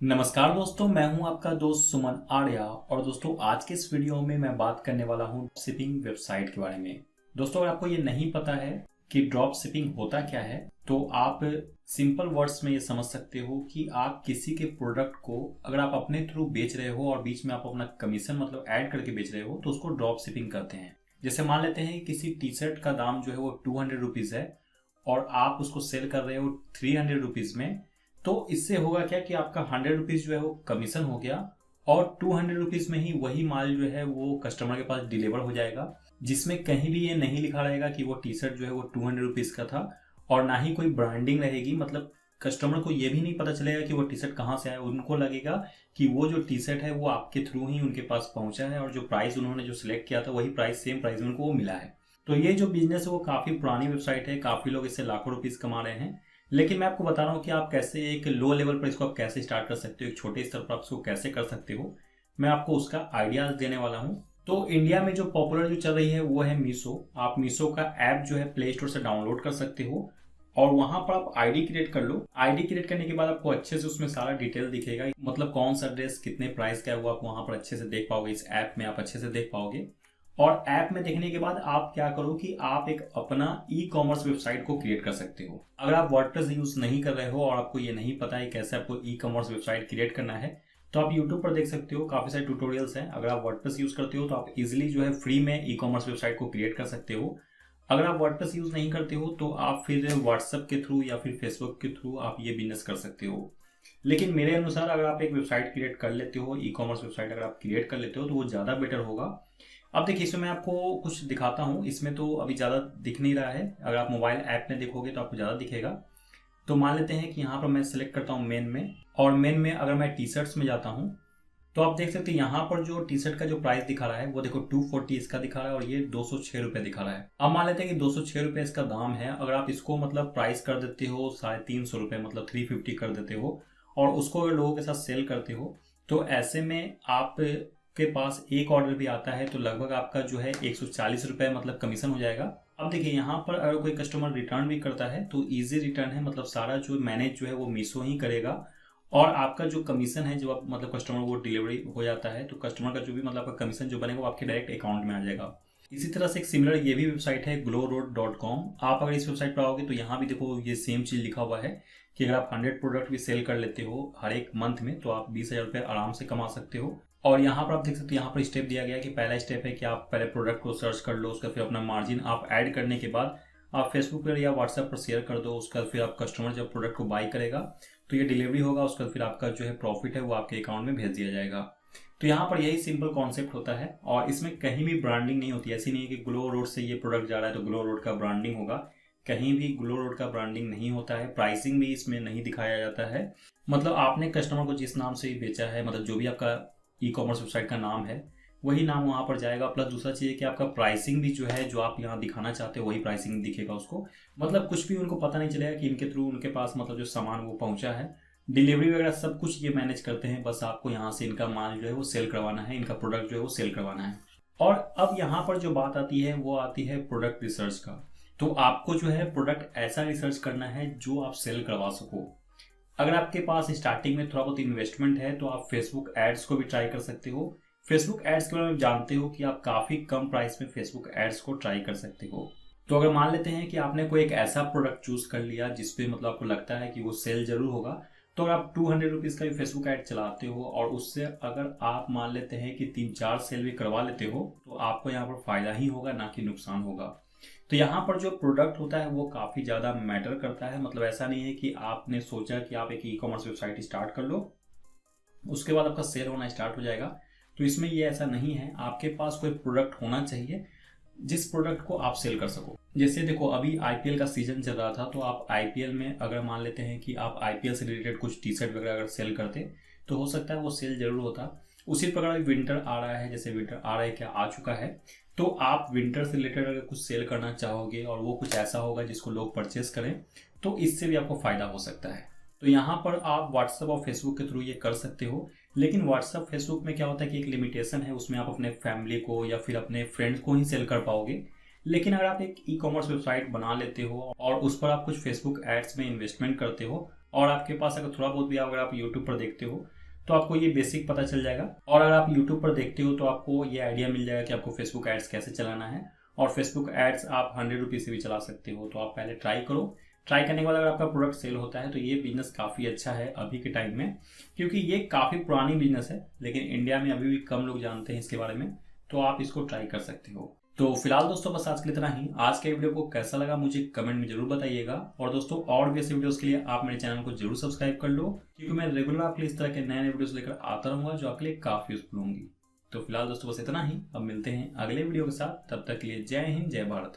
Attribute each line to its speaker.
Speaker 1: नमस्कार दोस्तों, मैं हूं आपका दोस्त सुमन आर्या। और दोस्तों, आज के इस वीडियो में मैं बात करने वाला हूं शिपिंग वेबसाइट के बारे में। दोस्तों, अगर आपको ये नहीं पता है कि ड्रॉप शिपिंग होता क्या है, तो आप सिंपल वर्ड्स में ये समझ सकते हो कि आप किसी के प्रोडक्ट को अगर आप अपने थ्रू बेच रहे हो और बीच में आप अपना कमीशन मतलब ऐड करके बेच रहे हो, तो उसको ड्रॉप शिपिंग कहते हैं। जैसे मान लेते हैं किसी टी शर्ट का दाम जो है वो 200 रुपीज़ है और आप उसको सेल कर रहे हो 300 रुपीज़ में। तो इससे होगा क्या कि आपका 100 रुपीज़ जो है वो कमीशन हो गया और 200 रुपीज़ में ही वही माल जो है वो कस्टमर के पास डिलीवर हो जाएगा, जिसमें कहीं भी ये नहीं लिखा रहेगा कि वो टी शर्ट जो है वो 200 रुपीज़ का था। और ना ही कोई ब्रांडिंग रहेगी, मतलब कस्टमर को ये भी नहीं पता चलेगा कि वो टी शर्ट कहाँ से आया। उनको लगेगा कि वो जो टी शर्ट है वो आपके थ्रू ही उनके पास पहुंचा है और जो प्राइस उन्होंने जो सिलेक्ट किया था वही प्राइस, सेम प्राइस में उनको वो मिला है। तो ये जो बिजनेस है वो काफ़ी पुरानी वेबसाइट है, काफ़ी लोग इससे लाखों रुपीज़ कमा रहे हैं। लेकिन मैं आपको बता रहा हूँ कि आप कैसे एक लो लेवल पर इसको आप कैसे स्टार्ट कर सकते हो, एक छोटे स्तर पर आप इसको कैसे कर सकते हो। मैं आपको उसका आइडियाज देने वाला हूँ। तो इंडिया में जो पॉपुलर जो चल रही है वो है मीशो। आप मीशो का ऐप जो है प्ले स्टोर से डाउनलोड कर सकते हो और वहां पर आप आईडी क्रिएट कर लो। आईडी क्रिएट करने के बाद आपको अच्छे से उसमें सारा डिटेल दिखेगा, मतलब कौन सा ड्रेस कितने प्राइस का है वो आप वहां पर अच्छे से देख पाओगे। इस ऐप में आप अच्छे से देख पाओगे। और ऐप में देखने के बाद आप क्या करो कि आप एक अपना ई कॉमर्स वेबसाइट को क्रिएट कर सकते हो। अगर आप वर्डप्रेस यूज नहीं कर रहे हो और आपको ये नहीं पता है कैसे आपको ई कॉमर्स वेबसाइट क्रिएट करना है, तो आप यूट्यूब पर देख सकते हो, काफी सारे ट्यूटोरियल्स हैं। अगर आप वर्डप्रेस यूज करते हो तो आप इजिली जो है फ्री में ई कॉमर्स वेबसाइट को क्रिएट कर सकते हो। अगर आप वर्डप्रेस यूज नहीं करते हो तो आप फिर व्हाट्सएप के थ्रू या फिर फेसबुक के थ्रू आप ये बिजनेस कर सकते हो। लेकिन मेरे अनुसार अगर आप एक वेबसाइट क्रिएट कर लेते हो, ई कॉमर्स वेबसाइट अगर आप क्रिएट कर लेते हो, तो वो ज़्यादा बेटर होगा। अब देखिए, इसमें मैं आपको कुछ दिखाता हूँ। इसमें तो अभी ज़्यादा दिख नहीं रहा है, अगर आप मोबाइल ऐप में देखोगे तो आपको ज़्यादा दिखेगा। तो मान लेते हैं कि यहाँ पर मैं सेलेक्ट करता हूँ मेन में, और मेन में अगर मैं टी शर्ट्स में जाता हूँ तो आप देख सकते हैं यहाँ पर जो टी शर्ट का जो प्राइस दिखा रहा है वो देखो 240 इसका दिखा रहा है और ये 206 रुपये दिखा रहा है। अब मान लेते हैं कि 206 रुपये इसका दाम है। अगर आप इसको मतलब प्राइस कर देते हो 350 रुपये, मतलब 350 कर देते हो और उसको अगर लोगों के साथ सेल करते हो, तो ऐसे में आप के पास एक ऑर्डर भी आता है तो लगभग आपका जो है 140 रुपये मतलब कमीशन हो जाएगा। अब देखिए, यहाँ पर अगर कोई कस्टमर रिटर्न भी करता है तो इजी रिटर्न है, मतलब सारा जो मैनेज जो है वो मीशो ही करेगा। और आपका जो कमीशन है, जो आप मतलब कस्टमर को डिलीवरी हो जाता है तो कस्टमर का जो भी मतलब आपका कमीशन जो बनेगा वो आपके डायरेक्ट अकाउंट में आ जाएगा। इसी तरह से एक सिमिलर ये भी वेबसाइट है glowroad.com। आप अगर इस वेबसाइट पर आओगे तो यहाँ भी देखो ये सेम चीज़ लिखा हुआ है कि अगर आप 100 प्रोडक्ट भी सेल कर लेते हो हर एक मंथ में तो आप 20,000 रुपये आराम से कमा सकते हो। और यहाँ पर आप देख सकते हो, यहाँ पर स्टेप दिया गया है कि पहला स्टेप है कि आप पहले प्रोडक्ट को सर्च कर लो, उसका फिर अपना मार्जिन आप ऐड करने के बाद आप फेसबुक पर या व्हाट्सएप पर शेयर कर दो। उसका फिर आप कस्टमर जब प्रोडक्ट को बाई करेगा तो ये डिलीवरी होगा, उसका फिर आपका जो है प्रॉफिट है वो आपके अकाउंट में भेज दिया जाएगा। तो यहाँ पर यही सिंपल कॉन्सेप्ट होता है और इसमें कहीं भी ब्रांडिंग नहीं होती। ऐसी नहीं है कि ग्लो रोड से ये प्रोडक्ट जा रहा है तो ग्लो रोड का ब्रांडिंग होगा। कहीं भी ग्लो रोड का ब्रांडिंग नहीं होता है। प्राइसिंग भी इसमें नहीं दिखाया जाता है। मतलब आपने कस्टमर को जिस नाम से बेचा है, मतलब जो भी आपका ई कॉमर्स वेबसाइट का नाम है वही नाम वहाँ पर जाएगा। प्लस दूसरा चीज़ है कि आपका प्राइसिंग भी जो है जो आप यहाँ दिखाना चाहते हो वही प्राइसिंग दिखेगा उसको। मतलब कुछ भी उनको पता नहीं चलेगा कि इनके थ्रू उनके पास मतलब जो सामान वो पहुँचा है। डिलीवरी वगैरह सब कुछ ये मैनेज करते हैं। बस आपको यहाँ से इनका माल जो है वो सेल करवाना है, इनका प्रोडक्ट जो है वो सेल करवाना है। और अब यहाँ पर जो बात आती है वो आती है प्रोडक्ट रिसर्च का। तो आपको जो है प्रोडक्ट ऐसा रिसर्च करना है जो आप सेल करवा सको। अगर आपके पास स्टार्टिंग में थोड़ा बहुत इन्वेस्टमेंट है तो आप फेसबुक एड्स को भी ट्राई कर सकते हो। फेसबुक एड्स के बारे में जानते हो कि आप काफ़ी कम प्राइस में फेसबुक एड्स को ट्राई कर सकते हो। तो अगर मान लेते हैं कि आपने कोई एक ऐसा प्रोडक्ट चूज कर लिया जिसपे मतलब आपको लगता है कि वो सेल जरूर होगा, तो अगर आप 200 रुपीज़ का भी फेसबुक ऐड चलाते हो और उससे अगर आप मान लेते हैं कि 3-4 सेल भी करवा लेते हो तो आपको यहाँ पर फायदा ही होगा, ना कि नुकसान होगा। तो यहाँ पर जो प्रोडक्ट होता है वो काफ़ी ज़्यादा मैटर करता है। मतलब ऐसा नहीं है कि आपने सोचा कि आप एक ई कॉमर्स वेबसाइट स्टार्ट कर लो उसके बाद आपका सेल होना स्टार्ट हो जाएगा। तो इसमें ये ऐसा नहीं है। आपके पास कोई प्रोडक्ट होना चाहिए जिस प्रोडक्ट को आप सेल कर सको। जैसे देखो, अभी आईपीएल का सीजन चल रहा था तो आप आईपीएल में अगर मान लेते हैं कि आप आईपीएल से रिलेटेड कुछ टी शर्ट वगैरह अगर सेल करते तो हो सकता है वो सेल जरूर होता। उसी प्रकार अभी विंटर आ रहा है, जैसे विंटर आ रहा है क्या आ चुका है, तो आप विंटर से रिलेटेड अगर कुछ सेल करना चाहोगे और वो कुछ ऐसा होगा जिसको लोग परचेस करें तो इससे भी आपको फायदा हो सकता है। तो यहाँ पर आप व्हाट्सएप और फेसबुक के थ्रू ये कर सकते हो। लेकिन व्हाट्सएप फेसबुक में क्या होता है कि एक लिमिटेशन है, उसमें आप अपने फैमिली को या फिर अपने फ्रेंड्स को ही सेल कर पाओगे। लेकिन अगर आप एक ई कॉमर्स वेबसाइट बना लेते हो और उस पर आप कुछ फेसबुक एड्स में इन्वेस्टमेंट करते हो और आपके पास अगर थोड़ा बहुत भी अगर आप यूट्यूब पर देखते हो तो आपको ये बेसिक पता चल जाएगा। और अगर आप यूट्यूब पर देखते हो तो आपको ये आइडिया मिल जाएगा कि आपको फेसबुक एड्स कैसे चलाना है। और फेसबुक एड्स आप 100 रुपीज़ से भी चला सकते हो। तो आप पहले ट्राई करो। ट्राई करने के बाद अगर आपका प्रोडक्ट सेल होता है तो ये बिजनेस काफ़ी अच्छा है अभी के टाइम में, क्योंकि ये काफ़ी पुरानी बिजनेस है लेकिन इंडिया में अभी भी कम लोग जानते हैं इसके बारे में। तो आप इसको ट्राई कर सकते हो। तो फिलहाल दोस्तों बस आज के लिए इतना ही। आज के वीडियो को कैसा लगा मुझे कमेंट में जरूर बताइएगा। और दोस्तों और भी ऐसे वीडियोस के लिए आप मेरे चैनल को जरूर सब्सक्राइब कर लो, क्योंकि मैं रेगुलर आपके लिए इस तरह के नए नए वीडियोस लेकर आता रहूंगा जो आपके लिए काफ़ी यूजफुल होंगी। तो फिलहाल दोस्तों बस इतना ही। अब मिलते हैं अगले वीडियो के साथ। तब तक के लिए जय हिंद, जय भारत।